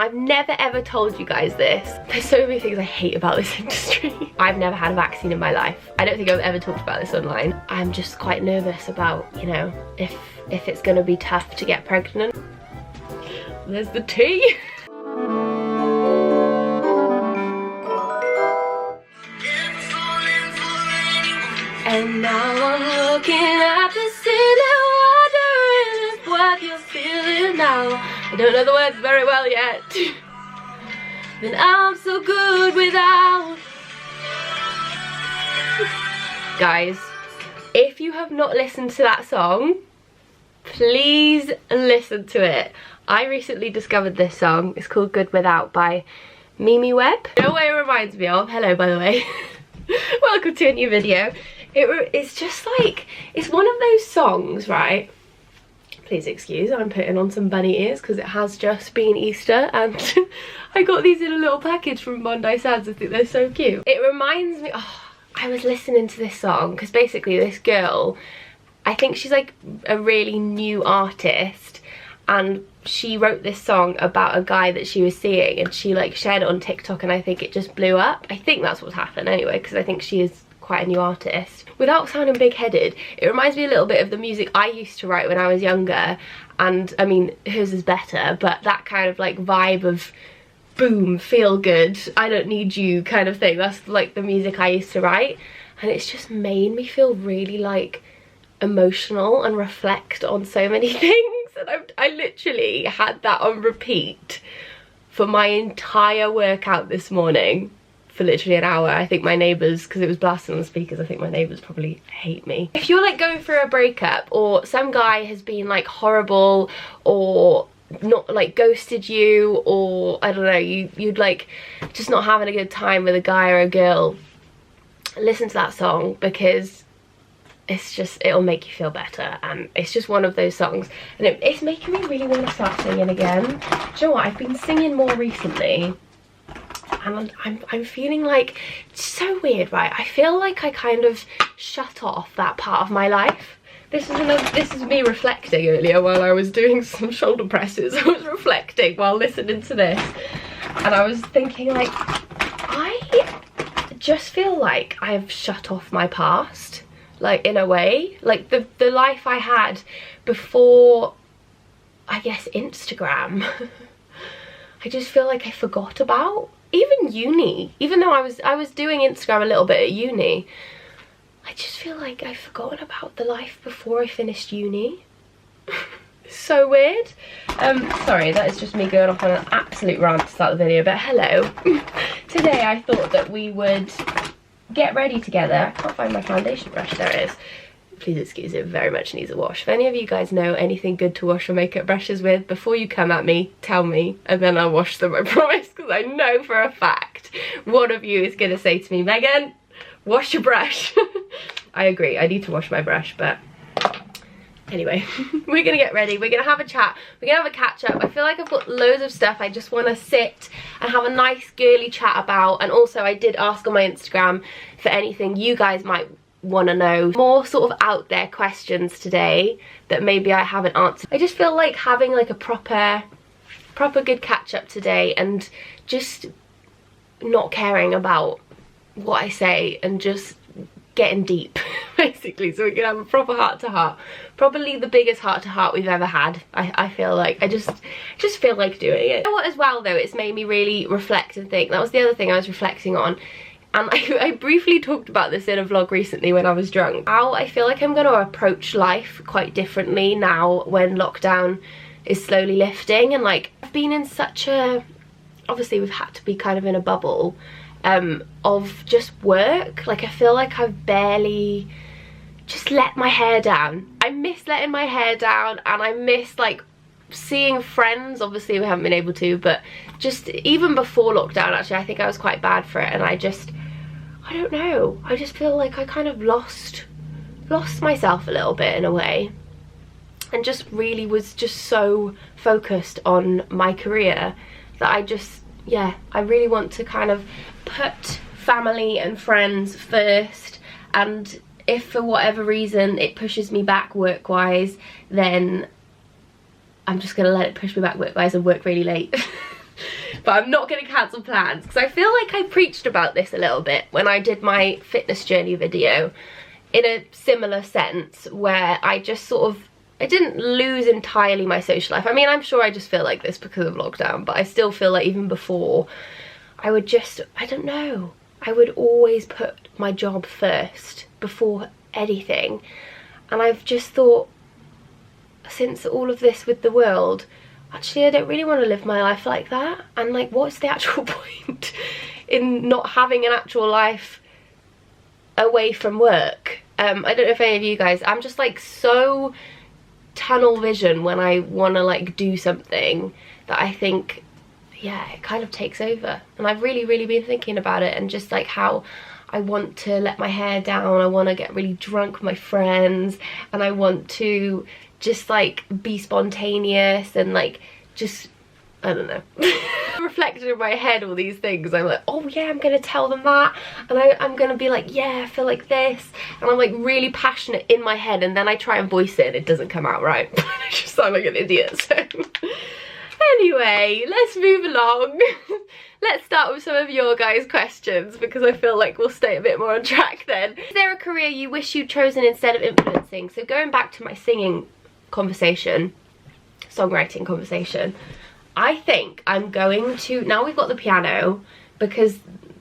I've never ever told you guys this. There's so many things I hate about this industry. I've never had a vaccine in my life. I don't think I've ever talked about this online. I'm just quite nervous about, you know, if it's gonna be tough to get pregnant. There's the tea. And now I'm looking at the ceiling, wondering if what you're feeling now. I don't know the words very well yet. Then I'm so good without. Guys, if you have not listened to that song, please listen to it. I recently discovered this song. It's called Good Without by Mimi Webb. You know what it reminds me of? Hello, by the way. Welcome to a new video. It's just like, it's one of those songs, right? Please excuse, I'm putting on some bunny ears because it has just been Easter and I got these in a little package from Bondi Sands. I think they're so cute. It reminds me, oh, I was listening to this song because basically this girl, I think she's like a really new artist, and she wrote this song about a guy that she was seeing, and she like shared it on TikTok, and I think it just blew up. I think that's what's happened anyway, because I think she is quite a new artist. Without sounding big-headed, it reminds me a little bit of the music I used to write when I was younger, and I mean hers is better, but that kind of like vibe of boom, feel good, I don't need you kind of thing, that's like the music I used to write, and it's just made me feel really like emotional and reflect on so many things. And I literally had that on repeat for my entire workout this morning for literally an hour. I think my neighbours, because it was blasting on the speakers, I think my neighbours probably hate me. If you're like going through a breakup, or some guy has been like horrible, or not like ghosted you, or I don't know, you'd like just not having a good time with a guy or a girl, listen to that song, because it's just, it'll make you feel better, and it's just one of those songs, and it's making me really want to start singing again. Do you know what, I've been singing more recently, and I'm feeling like, it's so weird, right? I feel like I kind of shut off that part of my life. This is me reflecting earlier while I was doing some shoulder presses. I was reflecting while listening to this, and I was thinking like, I just feel like I have shut off my past. Like, in a way, like the life I had before, I guess, Instagram, I just feel like I forgot about. Even uni, even though I was doing Instagram a little bit at uni, I just feel like I've forgotten about the life before I finished uni. So weird. Sorry, that is just me going off on an absolute rant to start the video, but hello. Today I thought that we would get ready together. I can't find my foundation brush, there it is. Please excuse, it very much needs a wash. If any of you guys know anything good to wash your makeup brushes with, before you come at me, tell me, and then I'll wash them, I promise, because I know for a fact one of you is going to say to me, Megan, wash your brush. I agree, I need to wash my brush, but anyway, we're gonna get ready, we're gonna have a chat, we're gonna have a catch up. I feel like I've got loads of stuff I just want to sit and have a nice girly chat about, and also I did ask on my Instagram for anything you guys might want to know, more sort of out there questions today that maybe I haven't answered. I just feel like having like a proper good catch up today, and just not caring about what I say and just getting deep basically, so we can have a proper heart to heart, probably the biggest heart to heart we've ever had. I feel like I just feel like doing it. You know what, as well though, it's made me really reflect and think. That was the other thing I was reflecting on, and I briefly talked about this in a vlog recently when I was drunk, how I feel like I'm going to approach life quite differently now when lockdown is slowly lifting. And like, I've been in such a, obviously we've had to be kind of in a bubble of just work. Like, I feel like I've barely just let my hair down. I miss letting my hair down, and I miss like seeing friends. Obviously we haven't been able to, but just even before lockdown, actually I think I was quite bad for it, and I don't know, I just feel like I kind of lost myself a little bit in a way, and just really was just so focused on my career that I really want to kind of put family and friends first, and if for whatever reason it pushes me back work-wise, then I'm just gonna let it push me back work-wise and work really late. but I'm not going to cancel plans, because I feel like I preached about this a little bit when I did my fitness journey video, in a similar sense, where I just sort of, I didn't lose entirely my social life. I mean, I'm sure I just feel like this because of lockdown, but I still feel like even before, I would just, I don't know, I would always put my job first before anything. And I've just thought, since all of this with the world, actually I don't really want to live my life like that. And like, what's the actual point in not having an actual life away from work? I don't know if any of you guys, I'm just like so tunnel vision when I want to like do something that I think, yeah, it kind of takes over. And I've really been thinking about it, and just like how I want to let my hair down, I want to get really drunk with my friends, and I want to just like be spontaneous and like just, I don't know. Reflected in my head all these things. I'm like, oh yeah, I'm gonna tell them that, and I'm gonna be like, yeah, I feel like this, and I'm like really passionate in my head, and then I try and voice it and it doesn't come out right. I just sound like an idiot. So anyway, let's move along. Let's start with some of your guys' questions, because I feel like we'll stay a bit more on track then. Is there a career you wish you'd chosen instead of influencing? So going back to my singing conversation, songwriting conversation, I think I'm going to, now we've got the piano, because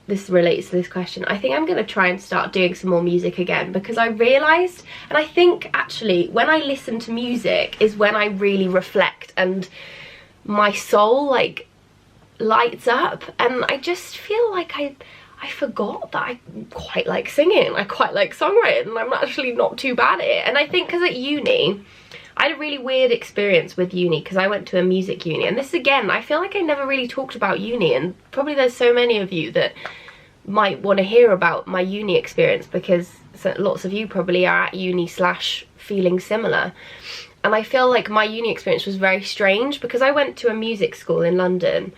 this relates to this question, I think I'm going to try and start doing some more music again, because I realised, and I think actually when I listen to music is when I really reflect and my soul like lights up, and I just feel like I forgot that I quite like singing, I quite like songwriting, and I'm actually not too bad at it. And I think because at uni, I had a really weird experience with uni, because I went to a music uni, and this again, I feel like I never really talked about uni, and probably there's so many of you that might want to hear about my uni experience, because lots of you probably are at uni slash feeling similar. And I feel like my uni experience was very strange, because I went to a music school in London.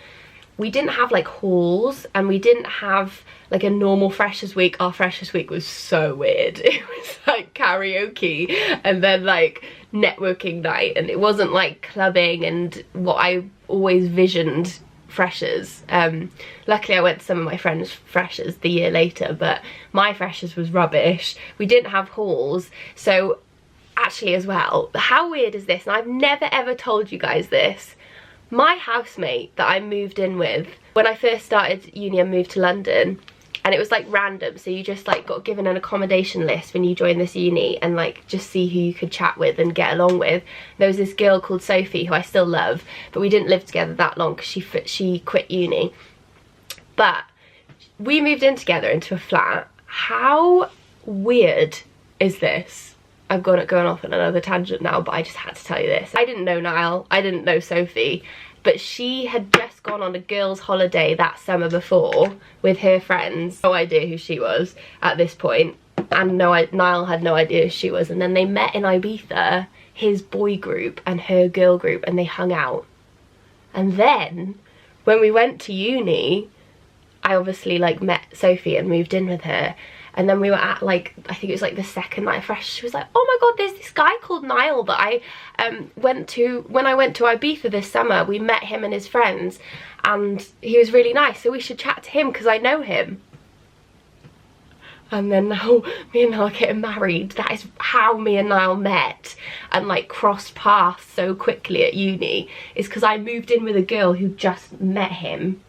We didn't have like halls, and we didn't have like a normal freshers week. Our freshers week was so weird. It was like karaoke and then like networking night, and it wasn't like clubbing and what I always visioned freshers. Luckily I went to some of my friends' freshers the year later, but my freshers was rubbish. We didn't have halls. So actually as well, how weird is this? And I've never ever told you guys this. My housemate that I moved in with, when I first started uni and moved to London, and it was like random, so you just like got given an accommodation list when you joined this uni, and like just see who you could chat with and get along with. There was this girl called Sophie who I still love, but we didn't live together that long because she quit uni. But we moved in together into a flat. How weird is this? I'm going off on another tangent now, but I just had to tell you this. I didn't know Niall, I didn't know Sophie, but she had just gone on a girls' holiday that summer before with her friends. No idea who she was at this point, and Niall had no idea who she was. And then they met in Ibiza, his boy group and her girl group, and they hung out. And then when we went to uni, I obviously like met Sophie and moved in with her. And then we were at like, I think it was like the second night fresh, she was like, oh my god, there's this guy called Niall that I went to, when I went to Ibiza this summer, we met him and his friends, and he was really nice, so we should chat to him because I know him. And then now me and Niall are getting married. That is how me and Niall met and like crossed paths so quickly at uni, is because I moved in with a girl who just met him.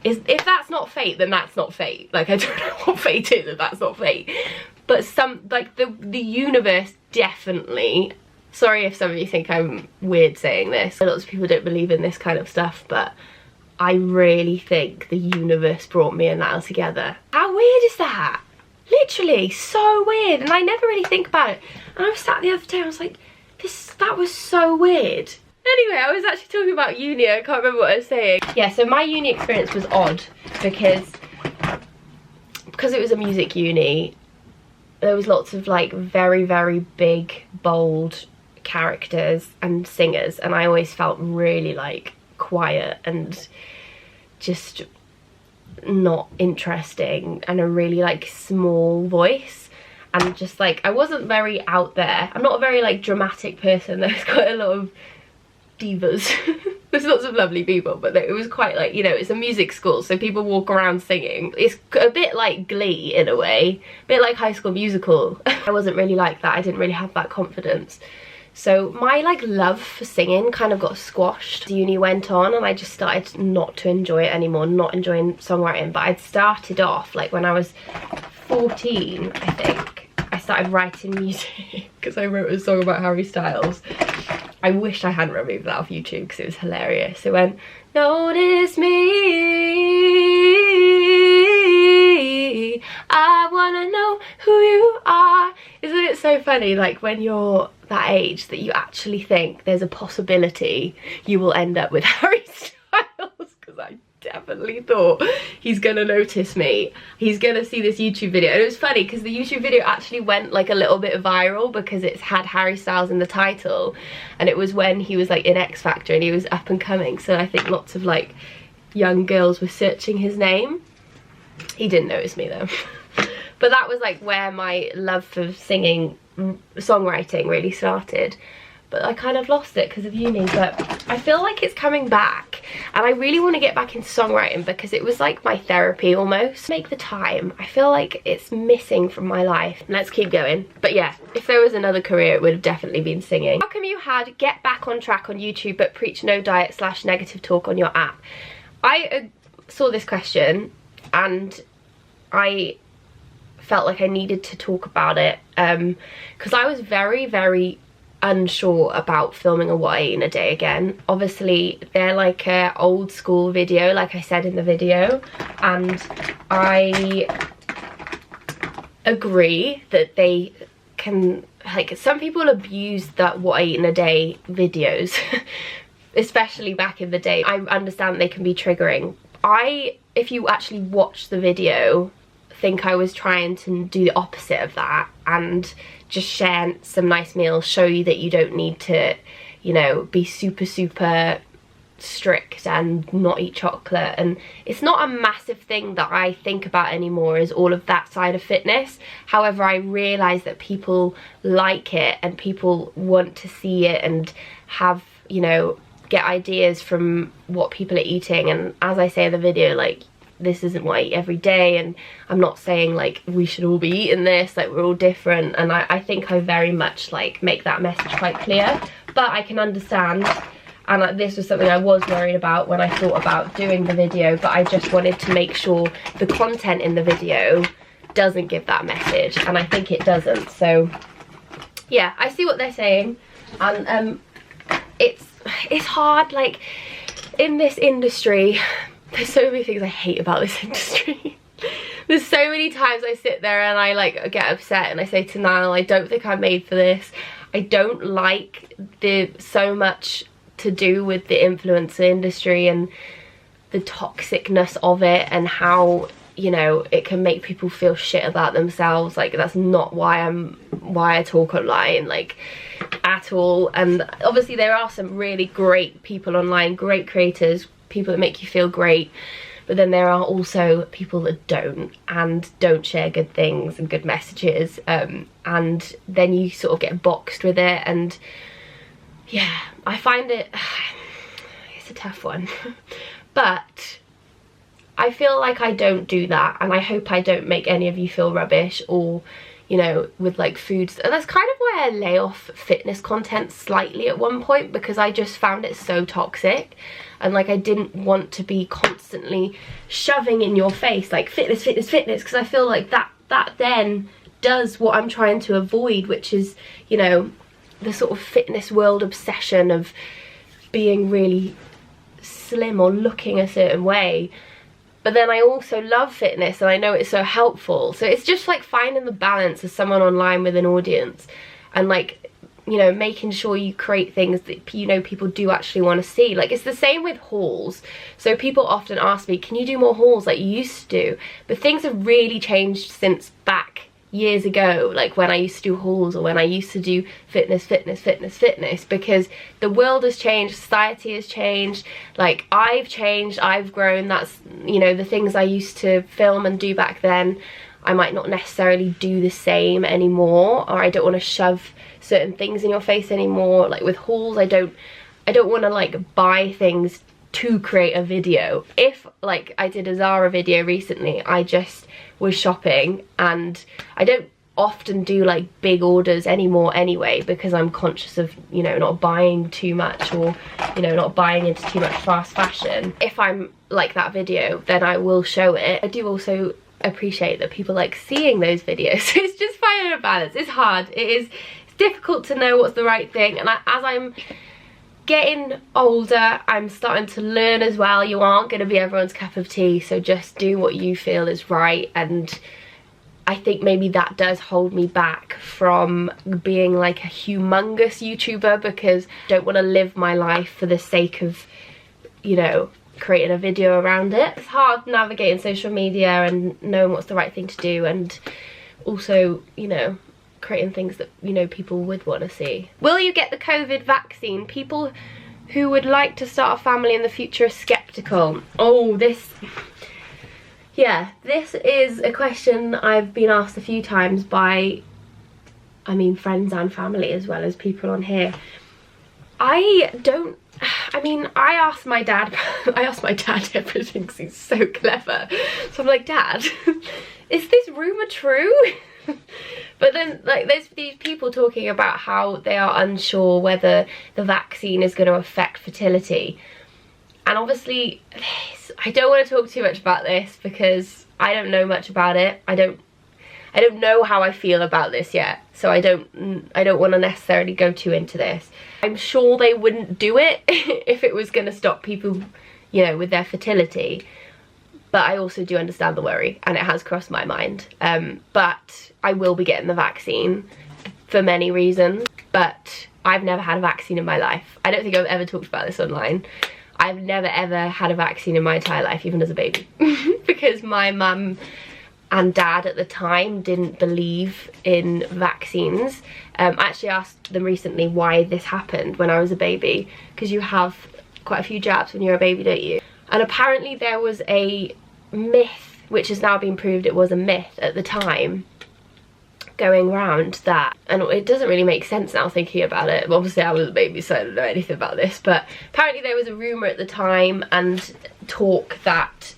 If that's not fate, then that's not fate. Like, I don't know what fate is if that's not fate. But like the universe definitely, sorry if some of you think I'm weird saying this, lots of people don't believe in this kind of stuff, but I really think the universe brought me and Niall together. How weird is that? Literally so weird, and I never really think about it. And I was sat the other day, I was like, that was so weird. Anyway, I was actually talking about uni, I can't remember what I was saying. Yeah, so my uni experience was odd because it was a music uni, there was lots of like very big, bold characters and singers, and I always felt really like quiet and just not interesting, and a really like small voice, and just like I wasn't very out there. I'm not a very like dramatic person. There's quite a lot of divas There's lots of lovely people, but it was quite like, you know, it's a music school, so people walk around singing. It's a bit like Glee in a way, a bit like High School Musical. I wasn't really like that. I didn't really have that confidence. So my like love for singing kind of got squashed as uni went on, and I just started not to enjoy it anymore, not enjoying songwriting. But I'd started off like when I was 14, I think. I started writing music because I wrote a song about Harry Styles. I wish I hadn't removed that off YouTube because it was hilarious. It went, notice me, I wanna know who you are. Isn't it so funny, like when you're that age that you actually think there's a possibility you will end up with Harry Styles? Because I definitely thought he's gonna notice me, he's gonna see this YouTube video. And it was funny because the YouTube video actually went like a little bit viral because it's had Harry Styles in the title, and it was when he was like in X Factor and he was up and coming, so I think lots of like young girls were searching his name. He didn't notice me though. But that was like where my love for singing, songwriting really started. But I kind of lost it because of uni, but I feel like it's coming back, and I really want to get back into songwriting because it was like my therapy almost. Make the time. I feel like it's missing from my life. Let's keep going. But yeah, if there was another career, it would have definitely been singing. How come you had get back on track on YouTube but preach no diet / negative talk on your app? I saw this question and I felt like I needed to talk about it because I was very unsure about filming a what I eat in a day again. Obviously they're like a old school video, like I said in the video, and I agree that they can, like, some people abuse that what I eat in a day videos especially back in the day. I understand they can be triggering. If you actually watch the video, think I was trying to do the opposite of that and just share some nice meals, show you that you don't need to, you know, be super strict and not eat chocolate. And it's not a massive thing that I think about anymore, is all of that side of fitness. However, I realise that people like it and people want to see it and have, you know, get ideas from what people are eating. And as I say in the video, like, this isn't what I eat every day, and I'm not saying like we should all be eating this, like we're all different, and I think I very much like make that message quite clear. But I can understand, and this was something I was worried about when I thought about doing the video, but I just wanted to make sure the content in the video doesn't give that message, and I think it doesn't. So yeah, I see what they're saying, and it's hard, like, in this industry. There's so many things I hate about this industry. There's so many times I sit there and I like get upset and I say to Niall, I don't think I'm made for this. I don't like so much to do with the influencer industry and the toxicness of it, and how, you know, it can make people feel shit about themselves. Like, that's not why I talk online, like, at all. And obviously there are some really great people online, great creators, people that make you feel great, but then there are also people that don't share good things and good messages, and then you sort of get boxed with it. And yeah, I find it's a tough one. But I feel like I don't do that, and I hope I don't make any of you feel rubbish, or, you know, with like foods. And that's kind of why I lay off fitness content slightly at one point, because I just found it so toxic. And like, I didn't want to be constantly shoving in your face like fitness, because I feel like that then does what I'm trying to avoid, which is, you know, the sort of fitness world obsession of being really slim or looking a certain way. But then I also love fitness and I know it's so helpful. So it's just like finding the balance as someone online with an audience, and like, you know, making sure you create things that, you know, people do actually want to see. Like, it's the same with hauls. So people often ask me, can you do more hauls like you used to do? But things have really changed since back years ago, like when I used to do hauls, or when I used to do fitness, because the world has changed, society has changed, like I've changed, I've grown. That's, you know, the things I used to film and do back then, I might not necessarily do the same anymore, or I don't want to shove certain things in your face anymore. Like with hauls, I don't I don't want to like buy things to create a video. If like I did a Zara video recently, I just was shopping, and I don't often do like big orders anymore anyway, because I'm conscious of, you know, not buying too much, or, you know, not buying into too much fast fashion. If I'm like that video, then I will show it. I do also appreciate that people like seeing those videos. So it's just finding a balance. It's hard. It's difficult to know what's the right thing, and as I'm getting older, I'm starting to learn as well. You aren't going to be everyone's cup of tea, so just do what you feel is right. And I think maybe that does hold me back from being like a humongous YouTuber, because I don't want to live my life for the sake of, you know, creating a video around it. It's hard navigating social media and knowing what's the right thing to do, and also, you know, creating things that, you know, people would want to see. Will you get the COVID vaccine? People who would like to start a family in the future are skeptical. Oh, yeah, this is a question I've been asked a few times by, I mean, friends and family, as well as people on here. I asked my dad, everything, 'cause he's so clever. So I'm like, Dad, is this rumour true? But then, like, there's these people talking about how they are unsure whether the vaccine is going to affect fertility. And obviously, I don't want to talk too much about this because I don't know much about it. I don't know how I feel about this yet, so I don't want to necessarily go too into this. I'm sure they wouldn't do it if it was going to stop people, you know, with their fertility. But I also do understand the worry, and it has crossed my mind. But I will be getting the vaccine for many reasons. But I've never had a vaccine in my life. I don't think I've ever talked about this online. I've never ever had a vaccine in my entire life, even as a baby. Because my mum and dad at the time didn't believe in vaccines. I actually asked them recently why this happened when I was a baby, because you have quite a few jabs when you're a baby, don't you? And apparently there was a myth, which has now been proved it was a myth at the time, going round that, and it doesn't really make sense now thinking about it. Obviously I was a baby, so I don't know anything about this, but apparently there was a rumour at the time and talk that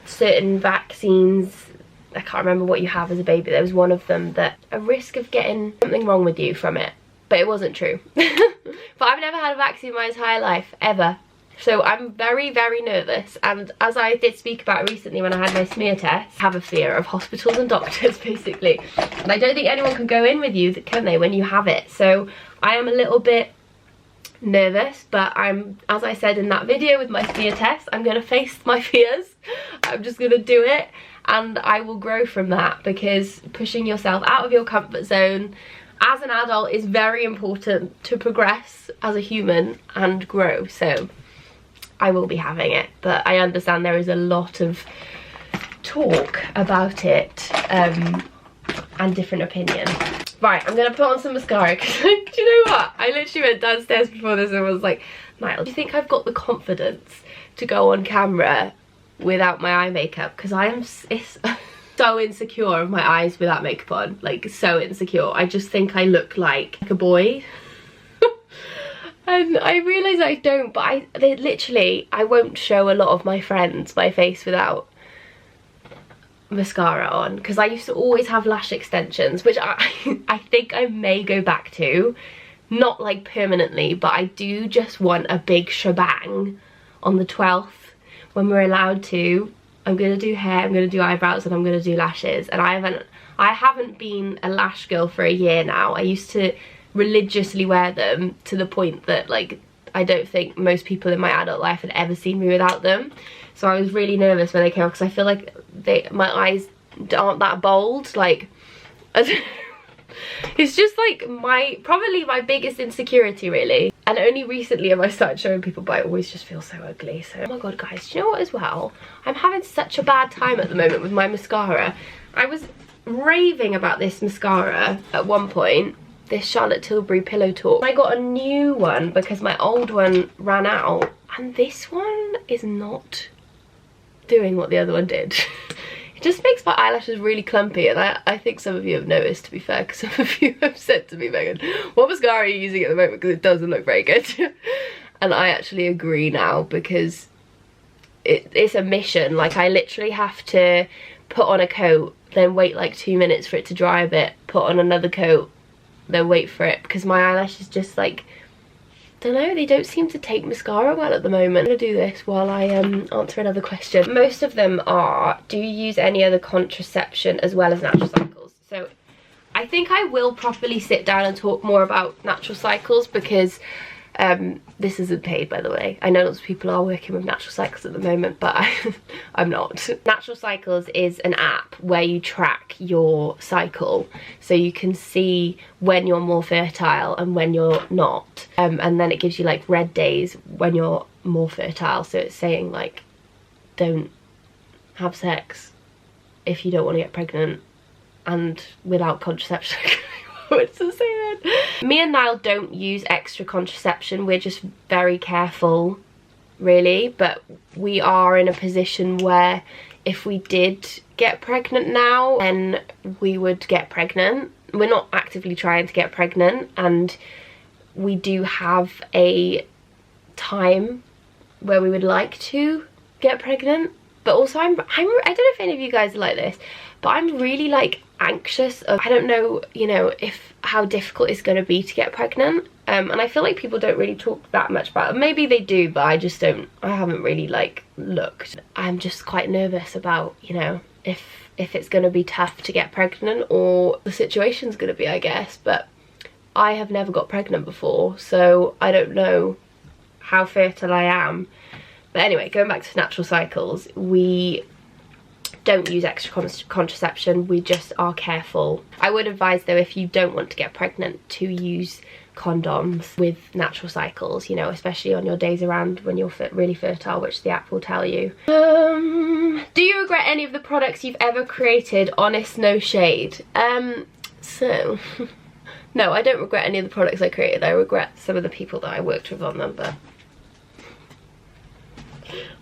certain vaccines, I can't remember what you have as a baby, there was one of them that a risk of getting something wrong with you from it, but it wasn't true. But I've never had a vaccine in my entire life, ever. So I'm very, very nervous, and as I did speak about recently when I had my smear test, I have a fear of hospitals and doctors, basically. And I don't think anyone can go in with you, can they, when you have it? So I am a little bit nervous, but as I said in that video with my smear test, I'm going to face my fears. I'm just going to do it, and I will grow from that, because pushing yourself out of your comfort zone as an adult is very important to progress as a human and grow. So I will be having it, but I understand there is a lot of talk about it and different opinions. Right, I'm gonna put on some mascara, because do you know what? I literally went downstairs before this and was like, Niall, do you think I've got the confidence to go on camera without my eye makeup? Because I am so insecure of my eyes without makeup on, like so insecure. I just think I look like a boy. And I realise I don't, but I won't show a lot of my friends my face without mascara on, because I used to always have lash extensions, which I think I may go back to, not like permanently, but I do just want a big shebang on the 12th when we're allowed to. I'm gonna do hair, I'm gonna do eyebrows, and I'm gonna do lashes. And I haven't been a lash girl for a year now. I used to religiously wear them to the point that, like, I don't think most people in my adult life had ever seen me without them. So I was really nervous when they came out, because I feel like my eyes aren't that bold. Like, it's just like probably my biggest insecurity, really. And only recently have I started showing people, but I always just feel so ugly. So, oh my god, guys, do you know what as well? I'm having such a bad time at the moment with my mascara. I was raving about this mascara at one point, this Charlotte Tilbury Pillow Talk. I got a new one because my old one ran out, and this one is not doing what the other one did. It just makes my eyelashes really clumpy, and I think some of you have noticed, to be fair, because some of you have said to me, Megan, what mascara are you using at the moment, because it doesn't look very good. And I actually agree now, because it's a mission. Like, I literally have to put on a coat, then wait like 2 minutes for it to dry a bit, put on another coat, then wait for it, because my eyelashes just like, don't know, they don't seem to take mascara well at the moment. I'm gonna do this while I answer another question. Most of them are, do you use any other contraception as well as natural cycles? So I think I will properly sit down and talk more about natural cycles, because this isn't paid, by the way. I know lots of people are working with natural cycles at the moment, but I'm not. Natural Cycles is an app where you track your cycle, so you can see when you're more fertile and when you're not, and then it gives you like red days when you're more fertile. So it's saying like, don't have sex if you don't want to get pregnant and without contraception. What's to say then? Me and Niall don't use extra contraception. We're just very careful, really, but we are in a position where if we did get pregnant now, then we would get pregnant. We're not actively trying to get pregnant, and we do have a time where we would like to get pregnant. But also I don't know if any of you guys are like this, but I'm really like anxious of, I don't know, you know, if how difficult it's going to be to get pregnant, and I feel like people don't really talk that much about it. Maybe they do, but I haven't really like looked. I'm just quite nervous about, you know, if it's going to be tough to get pregnant, or the situation's going to be, I guess. But I have never got pregnant before, so I don't know how fertile I am. But anyway, going back to natural cycles, we don't use extra contraception, we just are careful. I would advise though, if you don't want to get pregnant, to use condoms with natural cycles, you know, especially on your days around when you're really fertile, which the app will tell you. Do you regret any of the products you've ever created? Honest, no shade. So no, I don't regret any of the products I created. I regret some of the people that I worked with on them, but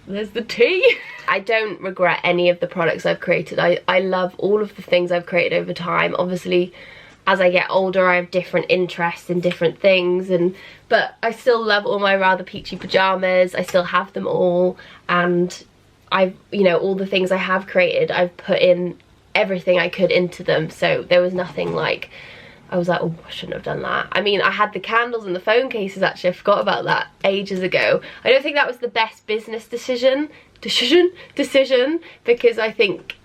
there's the tea. I don't regret any of the products I've created. I love all of the things I've created over time. Obviously, as I get older, I have different interests in different things, but I still love all my Rather Peachy pajamas. I still have them all, and you know, all the things I have created, I've put in everything I could into them. So there was nothing like I was like, oh, I shouldn't have done that. I mean, I had the candles and the phone cases, actually. I forgot about that ages ago. I don't think that was the best business decision, because I think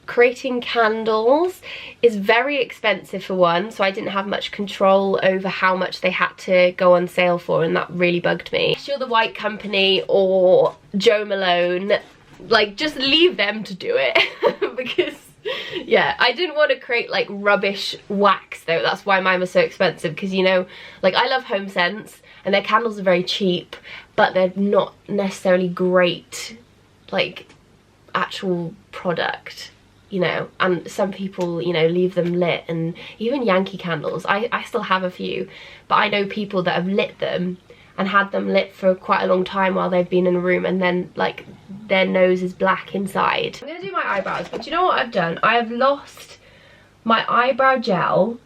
creating candles is very expensive for one, so I didn't have much control over how much they had to go on sale for, and that really bugged me. If you're the White Company or Jo Malone, like, just leave them to do it. Because yeah, I didn't want to create like rubbish wax though. That's why mine was so expensive, because, you know, like, I love Home Sense and their candles are very cheap, but they're not necessarily great like actual product, you know. And some people, you know, leave them lit, and even Yankee candles, I still have a few, but I know people that have lit them and had them lit for quite a long time while they've been in a room, and then like their nose is black inside. I'm gonna do my eyebrows, but do you know what I've done? I have lost my eyebrow gel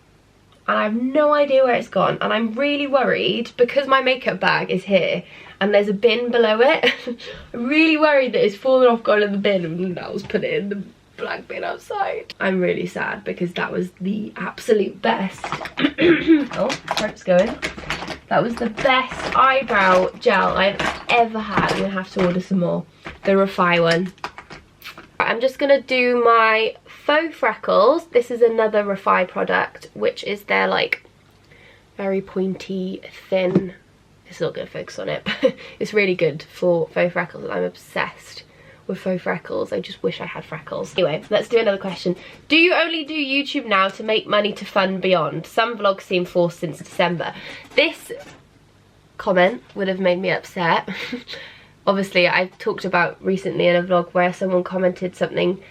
and I have no idea where it's gone, and I'm really worried because my makeup bag is here and there's a bin below it. I'm really worried that it's fallen off, gone in the bin, and I was put it in the black bin outside. I'm really sad because that was the absolute best. Oh, throat's going. That was the best eyebrow gel I've ever had. I'm gonna have to order some more. The Refi one. I'm just gonna do my faux freckles. This is another Refi product, which is their like very pointy, thin. It's not gonna focus on it, but it's really good for faux freckles. I'm obsessed with faux freckles. I just wish I had freckles. Anyway, let's do another question. Do you only do YouTube now to make money to fund beyond? Some vlogs seem forced since December. This comment would have made me upset. Obviously, I talked about recently in a vlog where someone commented something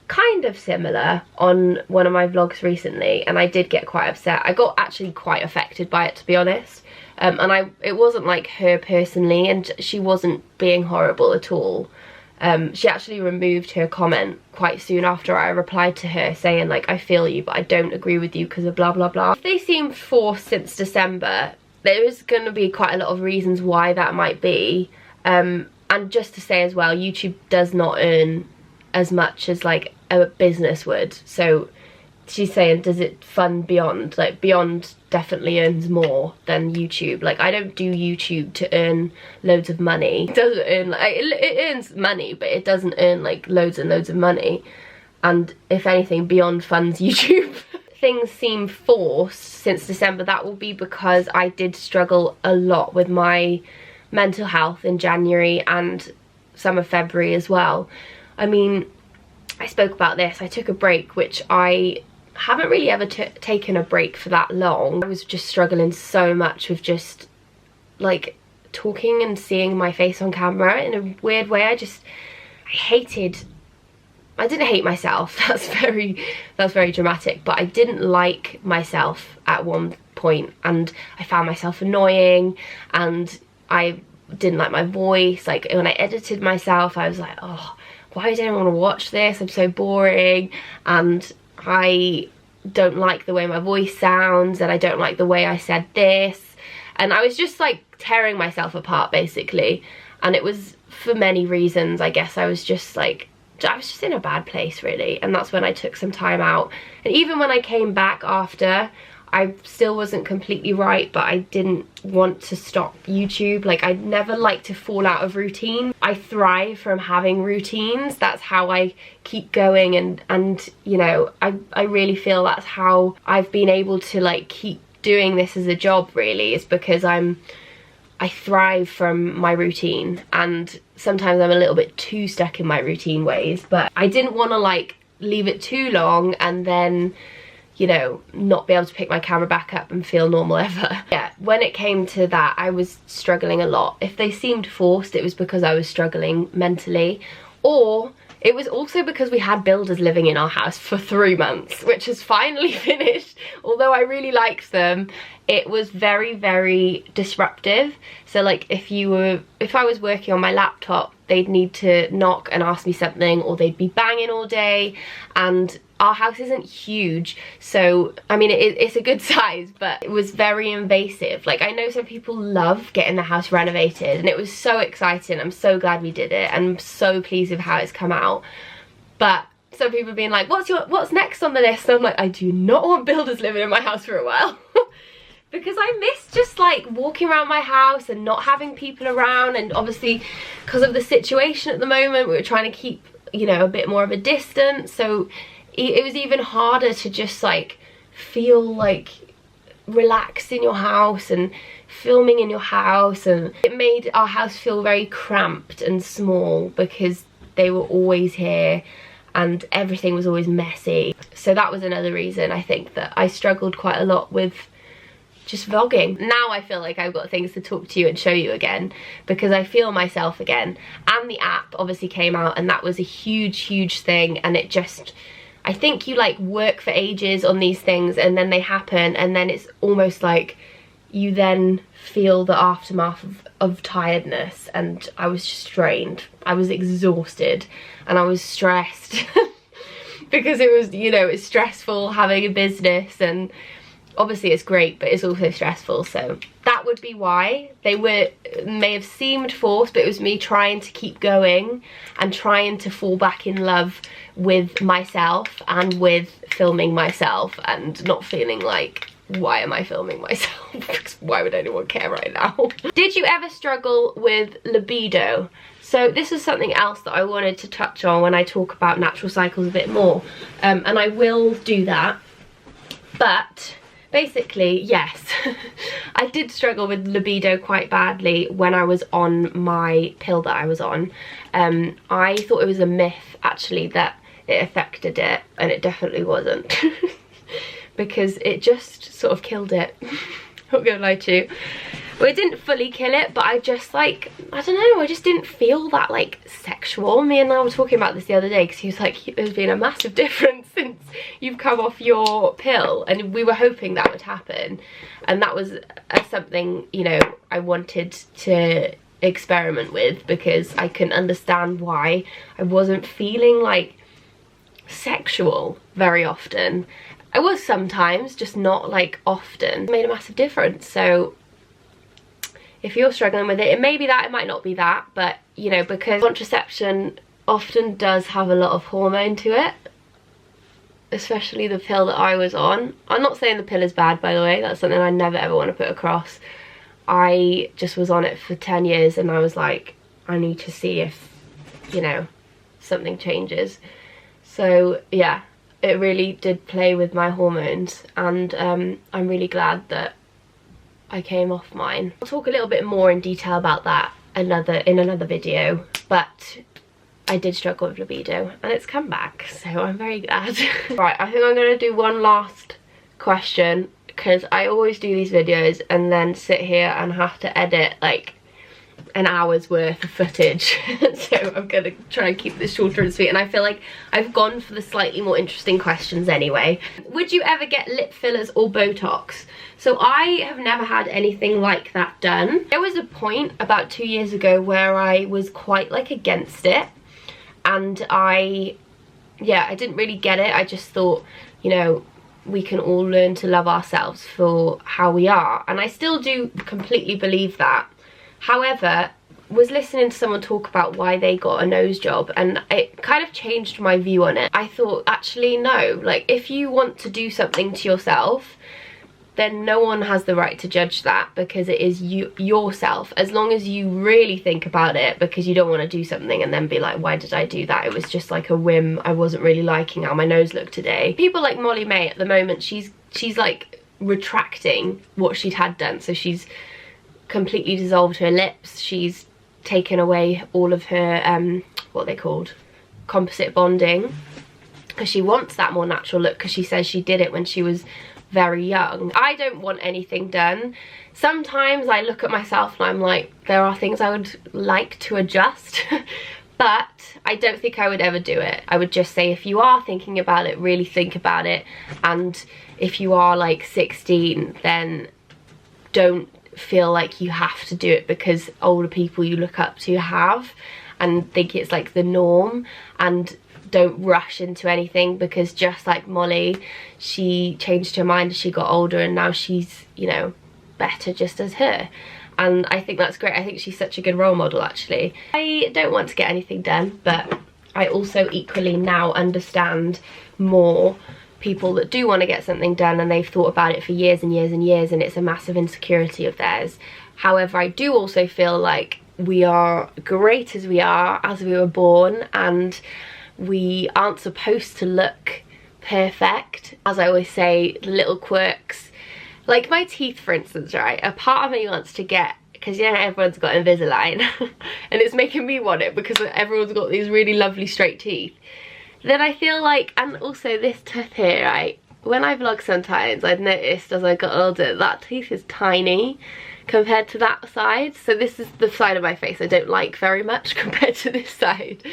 kind of similar on one of my vlogs recently, and I did get quite upset. I got actually quite affected by it, to be honest. And it wasn't like her personally, and she wasn't being horrible at all. She actually removed her comment quite soon after I replied to her saying like, I feel you, but I don't agree with you because of blah blah blah. If they seem forced since December, there is going to be quite a lot of reasons why that might be. And just to say as well, YouTube does not earn as much as like a business would. So she's saying, does it fund Beyond? Like Beyond definitely earns more than YouTube. Like I don't do YouTube to earn loads of money. It doesn't earn, like, it earns money, but it doesn't earn like loads and loads of money. And if anything, Beyond funds YouTube. Things seem forced since December. That will be because I did struggle a lot with my mental health in January and some of February as well. I mean, I spoke about this. I took a break, which I haven't really ever taken a break for that long. I was just struggling so much with just like talking and seeing my face on camera in a weird way. I didn't hate myself, that's very dramatic, but I didn't like myself at one point, and I found myself annoying, and I didn't like my voice. Like when I edited myself, I was like, oh, why does anyone want to watch this? I'm so boring, and I don't like the way my voice sounds, and I don't like the way I said this, and I was just like tearing myself apart basically. And it was for many reasons. I guess I was just in a bad place really, and that's when I took some time out. And even when I came back after, I still wasn't completely right, but I didn't want to stop YouTube. Like I never like to fall out of routine. I thrive from having routines. That's how I keep going, and you know, I really feel that's how I've been able to like keep doing this as a job really, is because I thrive from my routine, and sometimes I'm a little bit too stuck in my routine ways, but I didn't want to like leave it too long and then, you know, not be able to pick my camera back up and feel normal ever. Yeah, when it came to that, I was struggling a lot. If they seemed forced, it was because I was struggling mentally, or it was also because we had builders living in our house for 3 months, which has finally finished. Although I really liked them, it was very, very disruptive. So like if I was working on my laptop, they'd need to knock and ask me something, or they'd be banging all day. And our house isn't huge, so I mean it's a good size, but it was very invasive. Like I know some people love getting the house renovated, and it was so exciting. I'm so glad we did it, and I'm so pleased with how it's come out. But some people have been like, what's next on the list? And I'm like, I do not want builders living in my house for a while. Because I miss just like walking around my house and not having people around. And obviously because of the situation at the moment, we were trying to keep, you know, a bit more of a distance, so it was even harder to just like feel like relaxed in your house and filming in your house. And it made our house feel very cramped and small because they were always here and everything was always messy. So that was another reason I think that I struggled quite a lot with just vlogging. Now I feel like I've got things to talk to you and show you again, because I feel myself again. And the app obviously came out, and that was a huge thing. And it just, I think you like work for ages on these things, and then they happen, and then it's almost like you then feel the aftermath of tiredness. And I was just drained. I was exhausted and I was stressed because it was, you know, it's stressful having a business, and obviously it's great, but it's also stressful. So that would be why. They may have seemed forced, but it was me trying to keep going and trying to fall back in love with myself and with filming myself, and not feeling like, why am I filming myself? Because why would anyone care right now? Did you ever struggle with libido? So this is something else that I wanted to touch on when I talk about natural cycles a bit more, and I will do that. But basically, yes, I did struggle with libido quite badly when I was on my pill that I was on. I thought it was a myth actually that it affected it, and it definitely wasn't. Because it just sort of killed it. Not gonna lie to you. Well, it didn't fully kill it, but I just like, I don't know, I just didn't feel that like sexual. Me and I were talking about this the other day, because he was like, there's been a massive difference since you've come off your pill, and we were hoping that would happen. And that was something, you know, I wanted to experiment with, because I couldn't understand why I wasn't feeling like sexual very often. I was sometimes, just not like often. It made a massive difference. So if you're struggling with it, it may be that, it might not be that, but you know, because contraception often does have a lot of hormone to it, especially the pill that I was on. I'm not saying the pill is bad, by the way, that's something I never ever want to put across. I just was on it for 10 years and I was like, I need to see if, you know, something changes. So yeah, it really did play with my hormones, and I'm really glad that I came off mine. I'll talk a little bit more in detail about that in another video, but I did struggle with libido and it's come back, so I'm very glad. Right, I think I'm going to do one last question, because I always do these videos and then sit here and have to edit like an hour's worth of footage. So I'm gonna try and keep this shorter and sweet, and I feel like I've gone for the slightly more interesting questions anyway. Would you ever get lip fillers or Botox? So I have never had anything like that done. There was a point about 2 years ago where I was quite like against it, and I didn't really get it. I just thought, you know, we can all learn to love ourselves for how we are, and I still do completely believe that. However, was listening to someone talk about why they got a nose job, and it kind of changed my view on it. I thought, actually no, like if you want to do something to yourself, then no one has the right to judge that, because it is yourself, as long as you really think about it, because you don't want to do something and then be like, why did I do that? It was just like a whim. I wasn't really liking how my nose looked today. People like Molly May at the moment, she's like retracting what she'd had done. So she's completely dissolved her lips, she's taken away all of her what they called composite bonding, because she wants that more natural look, because she says she did it when she was very young. I don't want anything done. Sometimes I look at myself and I'm like, there are things I would like to adjust but I don't think I would ever do it. I would just say, if you are thinking about it, really think about it, and if you are like 16, then don't feel like you have to do it because older people you look up to have, and think it's like the norm. And don't rush into anything, because just like Molly, she changed her mind as she got older, and now she's, you know, better just as her. And I think that's great. I think she's such a good role model, actually. I don't want to get anything done, but I also equally now understand more people that do want to get something done, and they've thought about it for years and years and years, and it's a massive insecurity of theirs. However, I do also feel like we are great as we are, as we were born, and we aren't supposed to look perfect. As I always say, the little quirks, like my teeth for instance, right? A part of me wants to get, because you know everyone's got Invisalign and it's making me want it because everyone's got these really lovely straight teeth. Then I feel like, and also this tooth here, right? When I vlog sometimes, I've noticed as I got older, that tooth is tiny compared to that side. So this is the side of my face I don't like very much compared to this side.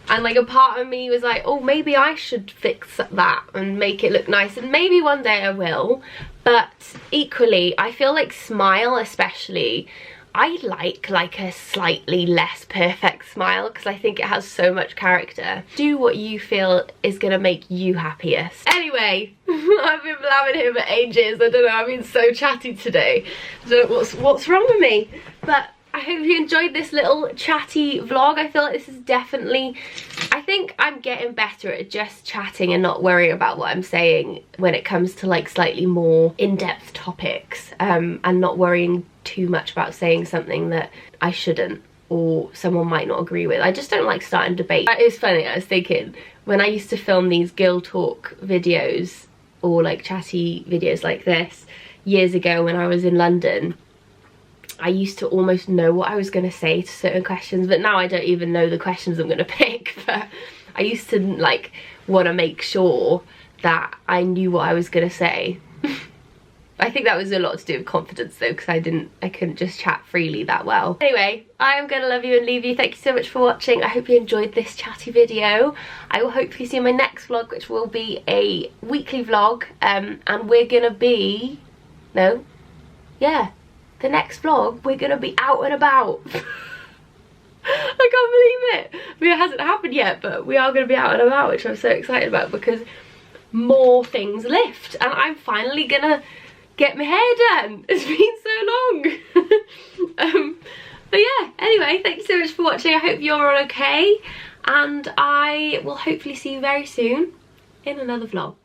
And like a part of me was like, oh, maybe I should fix that and make it look nice, and maybe one day I will. But equally, I feel like Smile especially, I like a slightly less perfect smile, because I think it has so much character. Do what you feel is gonna make you happiest. Anyway, I've been blabbing here for ages. I don't know, I've been so chatty today. I don't know what's wrong with me, but I hope you enjoyed this little chatty vlog. I feel like this is definitely, I think I'm getting better at just chatting and not worrying about what I'm saying when it comes to like slightly more in-depth topics, and not worrying too much about saying something that I shouldn't or someone might not agree with. I just don't like starting debate. It was funny, I was thinking, when I used to film these girl talk videos or like chatty videos like this years ago when I was in London, I used to almost know what I was going to say to certain questions, but now I don't even know the questions I'm going to pick. But I used to like want to make sure that I knew what I was going to say. I think that was a lot to do with confidence though, because I couldn't just chat freely that well. Anyway, I am going to love you and leave you. Thank you so much for watching. I hope you enjoyed this chatty video. I will hopefully see you in my next vlog, which will be a weekly vlog, and we're going to be, the next vlog, we're gonna be out and about. I can't believe it. I mean, it hasn't happened yet, but we are gonna be out and about, which I'm so excited about, because more things lift, and I'm finally gonna get my hair done. It's been so long. But yeah, anyway, thank you so much for watching. I hope you're all okay, and I will hopefully see you very soon in another vlog.